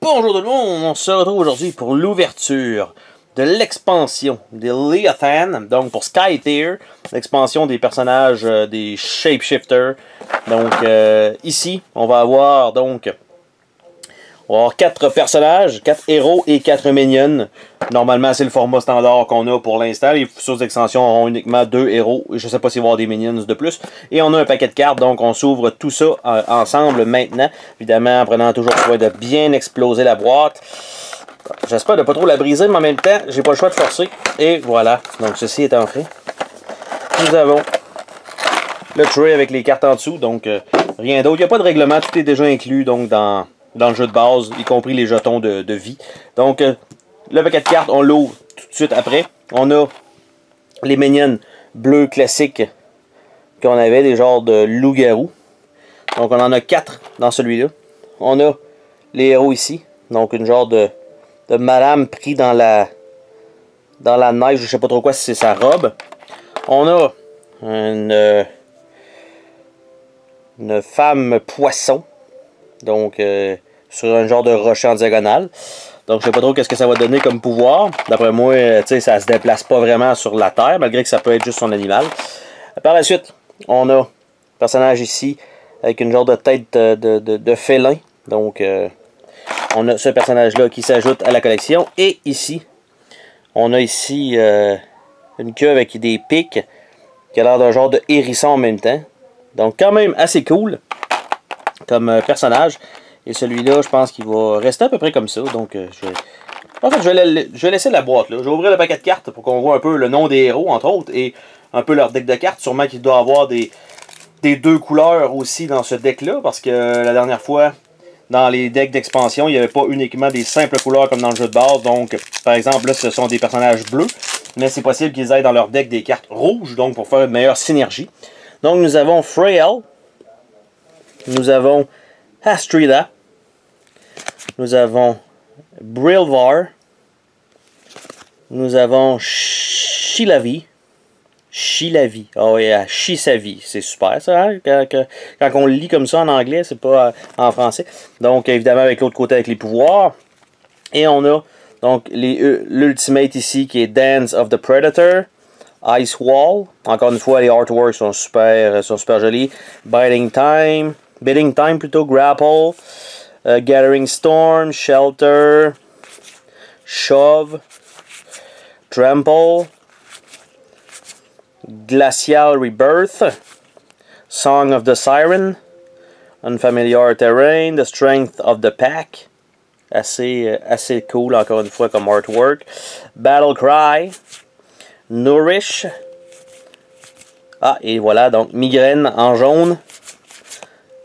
Bonjour tout le monde, on se retrouve aujourd'hui pour l'ouverture de l'expansion des Leviathan, donc pour Skytear, l'expansion des personnages des Shapeshifters. Donc ici, on va avoir 4 personnages, 4 héros et 4 minions. Normalement, c'est le format standard qu'on a pour l'instant. Les futures extensions auront uniquement 2 héros. Je ne sais pas s'il va y avoir des minions de plus. Et on a un paquet de cartes, donc on s'ouvre tout ça ensemble maintenant. Évidemment, en prenant toujours soin de bien exploser la boîte. J'espère de ne pas trop la briser, mais en même temps, j'ai pas le choix de forcer. Et voilà, donc ceci étant fait, nous avons le tray avec les cartes en dessous. Donc rien d'autre. Il n'y a pas de règlement, tout est déjà inclus donc dans le jeu de base, y compris les jetons de vie. Donc, le paquet de cartes, on l'ouvre tout de suite après. On a les minions bleus classiques qu'on avait, des genres de loup-garou. Donc, on en a 4 dans celui-là. On a les héros ici. Donc, une genre de madame pris dans la neige, je sais pas trop quoi, si c'est sa robe. On a une femme poisson. Donc, sur un genre de rocher en diagonale. Donc, je sais pas trop qu'est-ce que ça va donner comme pouvoir. D'après moi, tu sais, ça se déplace pas vraiment sur la terre, malgré que ça peut être juste son animal. Par la suite, on a un personnage ici avec une genre de tête de félin. Donc, on a ce personnage-là qui s'ajoute à la collection. Et ici, on a ici une queue avec des pics qui a l'air d'un genre de hérisson en même temps. Donc, quand même assez cool comme personnage. Et celui-là, je pense qu'il va rester à peu près comme ça. Donc, je vais laisser la boîte là. Je vais ouvrir le paquet de cartes pour qu'on voit un peu le nom des héros, entre autres, et un peu leur deck de cartes. Sûrement qu'il doit y avoir des 2 couleurs aussi dans ce deck-là, parce que la dernière fois, dans les decks d'expansion, il n'y avait pas uniquement des simples couleurs comme dans le jeu de base. Donc, par exemple, là, ce sont des personnages bleus, mais c'est possible qu'ils aient dans leur deck des cartes rouges, donc pour faire une meilleure synergie. Donc, nous avons Frail. Nous avons Astrida. Nous avons Brilvar. Nous avons Shilavi. Shilavi. Oh yeah, Shisavi. C'est super ça, hein? Quand on le lit comme ça en anglais, c'est pas en français. Donc, évidemment, avec l'autre côté, avec les pouvoirs. Et on a donc l'ultimate ici qui est Dance of the Predator. Ice Wall. Encore une fois, les artworks sont super jolis. Bidding Time plutôt. Grapple. Gathering Storm. Shelter. Shove. Trample. Glacial Rebirth. Song of the Siren. Unfamiliar Terrain. The Strength of the Pack. Assez cool encore une fois comme artwork. Battle Cry. Nourish. Ah, et voilà, donc Migraine en jaune.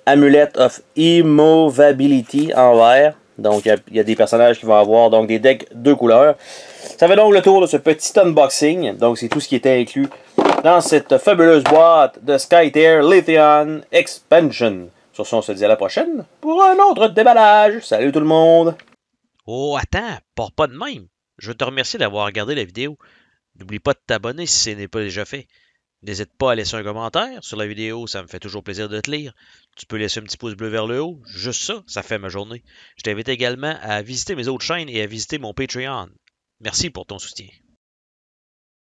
Amulet of Immovability en vert. Donc, il y a des personnages qui vont avoir donc des decks 2 couleurs. Ça fait donc le tour de ce petit unboxing. Donc, c'est tout ce qui était inclus dans cette fabuleuse boîte de Skytear Leviathan Expansion. Sur ce, on se dit à la prochaine pour un autre déballage. Salut tout le monde! Oh, attends, pars pas de même. Je veux te remercier d'avoir regardé la vidéo. N'oublie pas de t'abonner si ce n'est pas déjà fait. N'hésite pas à laisser un commentaire sur la vidéo, ça me fait toujours plaisir de te lire. Tu peux laisser un petit pouce bleu vers le haut, juste ça fait ma journée. Je t'invite également à visiter mes autres chaînes et à visiter mon Patreon. Merci pour ton soutien.